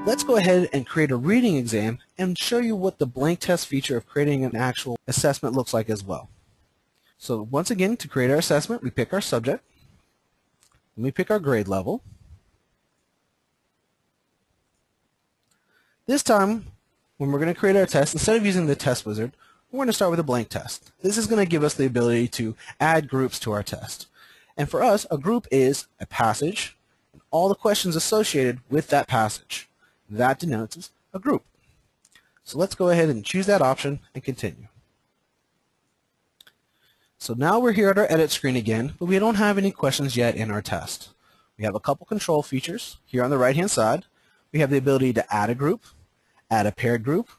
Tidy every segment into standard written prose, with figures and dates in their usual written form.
let's go ahead and create a reading exam and show you what the blank test feature of creating an actual assessment looks like as well. So once again, to create our assessment, we pick our subject, and we pick our grade level. This time, when we're going to create our test, instead of using the test wizard, we're going to start with a blank test. This is going to give us the ability to add groups to our test. And for us, a group is a passage and all the questions associated with that passage. That denotes a group. So let's go ahead and choose that option and continue. So now we're here at our edit screen again, but we don't have any questions yet in our test. We have a couple control features here on the right hand side. We have the ability to add a group, add a paired group,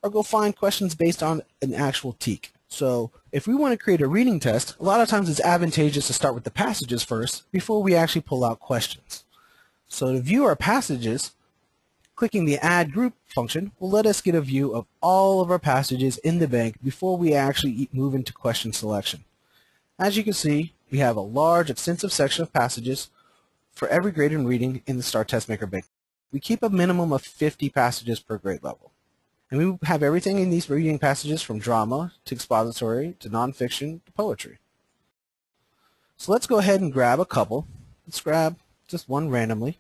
or go find questions based on an actual TEK. So if we want to create a reading test, a lot of times it's advantageous to start with the passages first before we actually pull out questions. So to view our passages, clicking the Add Group function will let us get a view of all of our passages in the bank before we actually move into question selection. As you can see, we have a large, extensive section of passages for every grade in reading in the STAAR Test Maker bank. We keep a minimum of 50 passages per grade level. And we have everything in these reading passages from drama to expository to nonfiction to poetry. So let's go ahead and grab a couple. Let's grab just one randomly.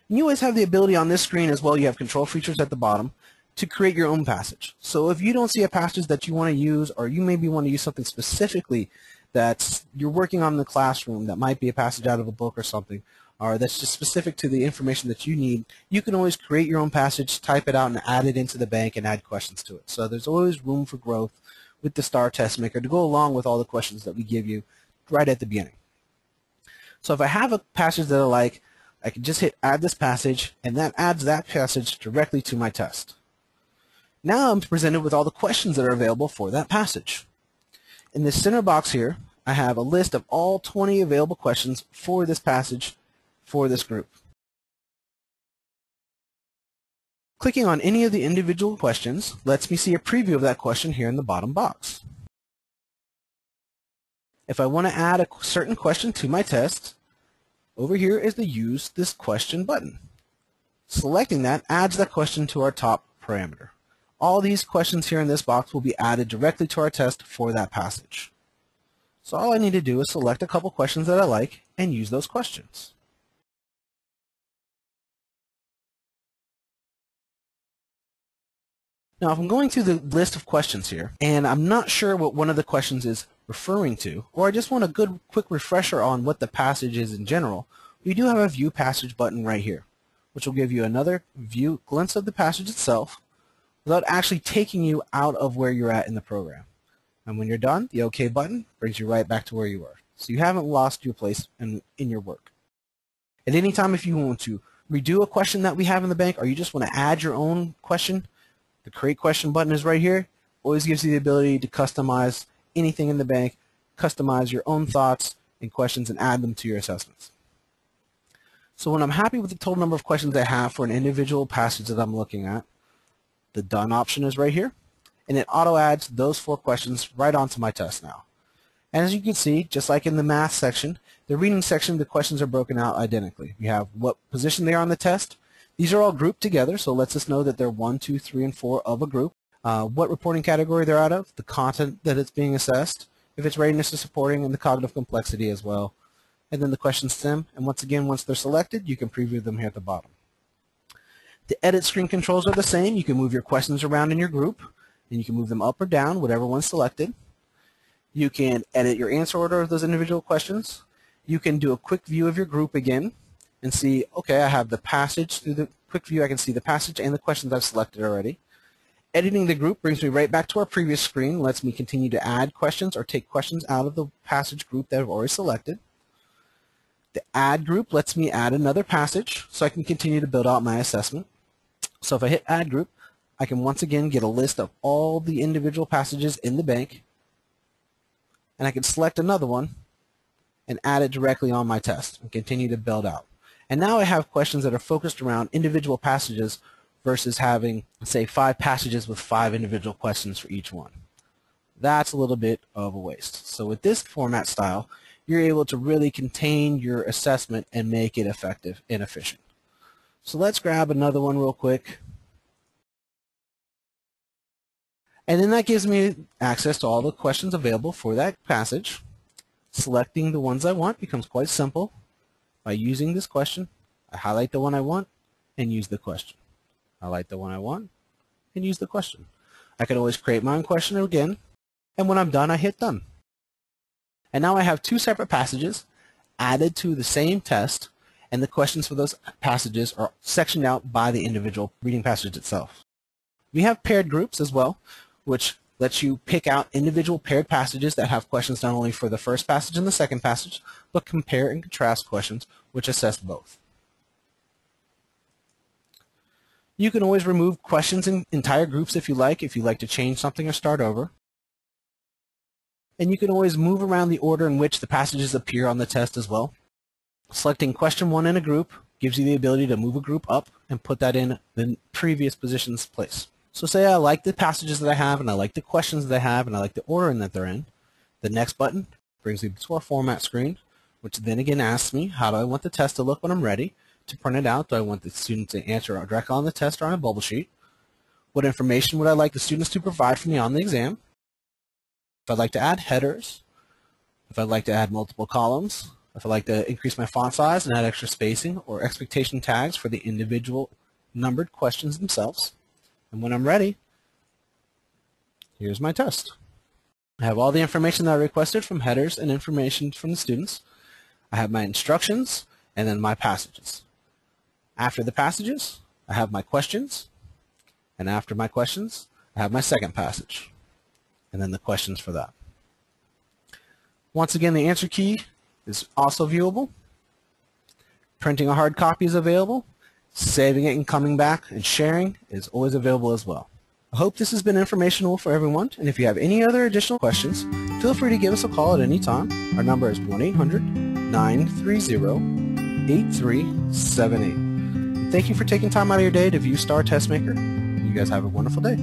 And you always have the ability on this screen as well, you have control features at the bottom, to create your own passage. So if you don't see a passage that you want to use, or you maybe want to use something specifically that you're working on in the classroom that might be a passage out of a book or something, or that's just specific to the information that you need, you can always create your own passage, type it out, and add it into the bank and add questions to it. So there's always room for growth with the STAAR Test Maker to go along with all the questions that we give you right at the beginning. So if I have a passage that I like, I can just hit Add this passage, and that adds that passage directly to my test. Now I'm presented with all the questions that are available for that passage. In this center box here, I have a list of all 20 available questions for this passage for this group. Clicking on any of the individual questions lets me see a preview of that question here in the bottom box. If I want to add a certain question to my test, over here is the Use This Question button. Selecting that adds that question to our top parameter. All these questions here in this box will be added directly to our test for that passage. So all I need to do is select a couple questions that I like and use those questions. Now if I'm going through the list of questions here and I'm not sure what one of the questions is referring to, or I just want a good quick refresher on what the passage is in general, we do have a View Passage button right here, which will give you another glimpse of the passage itself without actually taking you out of where you're at in the program. And when you're done, the OK button brings you right back to where you are. So you haven't lost your place in your work. At any time, if you want to redo a question that we have in the bank, or you just want to add your own question, the Create Question button is right here. Always gives you the ability to customize anything in the bank, customize your own thoughts and questions, and add them to your assessments. So when I'm happy with the total number of questions I have for an individual passage that I'm looking at, the Done option is right here, and it auto-adds those 4 questions right onto my test now. And as you can see, just like in the math section, the reading section, the questions are broken out identically. We have what position they are on the test. These are all grouped together, so it lets us know that they're 1, 2, 3, and 4 of a group. What reporting category they're out of, the content that it's being assessed, if it's readiness to supporting, and the cognitive complexity as well. And then the question stem, and once again, once they're selected, you can preview them here at the bottom. The edit screen controls are the same. You can move your questions around in your group, and you can move them up or down, whatever one's selected. You can edit your answer order of those individual questions. You can do a quick view of your group again and see, okay, I have the passage. Through the quick view, I can see the passage and the questions I've selected already. Editing the group brings me right back to our previous screen, lets me continue to add questions or take questions out of the passage group that I've already selected. The Add group lets me add another passage so I can continue to build out my assessment. So if I hit Add group, I can once again get a list of all the individual passages in the bank, and I can select another one and add it directly on my test and continue to build out. And now I have questions that are focused around individual passages versus having, say, 5 passages with 5 individual questions for each one. That's a little bit of a waste. So with this format style, you're able to really contain your assessment and make it effective and efficient. So let's grab another one real quick. And then that gives me access to all the questions available for that passage. Selecting the ones I want becomes quite simple. By using this question, I highlight the one I want and use the question. Highlight the one I want and use the question. I can always create my own question again, and when I'm done, I hit done. And now I have two separate passages added to the same test, and the questions for those passages are sectioned out by the individual reading passage itself. We have paired groups as well, which lets you pick out individual paired passages that have questions not only for the first passage and the second passage, but compare and contrast questions which assess both. You can always remove questions in entire groups if you like to change something or start over. And you can always move around the order in which the passages appear on the test as well. Selecting question 1 in a group gives you the ability to move a group up and put that in the previous position's place. So say I like the passages that I have, and I like the questions that I have, and I like the ordering that they're in. The next button brings me to our format screen, which then again asks me how do I want the test to look when I'm ready to print it out. Do I want the student to answer directly on the test or on a bubble sheet? What information would I like the students to provide for me on the exam? If I'd like to add headers, if I'd like to add multiple columns, if I'd like to increase my font size and add extra spacing or expectation tags for the individual numbered questions themselves. And when I'm ready, here's my test. I have all the information that I requested from headers and information from the students. I have my instructions and then my passages. After the passages, I have my questions, and after my questions, I have my second passage, and then the questions for that. Once again, the answer key is also viewable. Printing a hard copy is available. Saving it and coming back and sharing is always available as well. I hope this has been informational for everyone, and if you have any other additional questions, feel free to give us a call at any time. Our number is 1-800-930-8378. Thank you for taking time out of your day to view STAAR Test Maker. You guys have a wonderful day.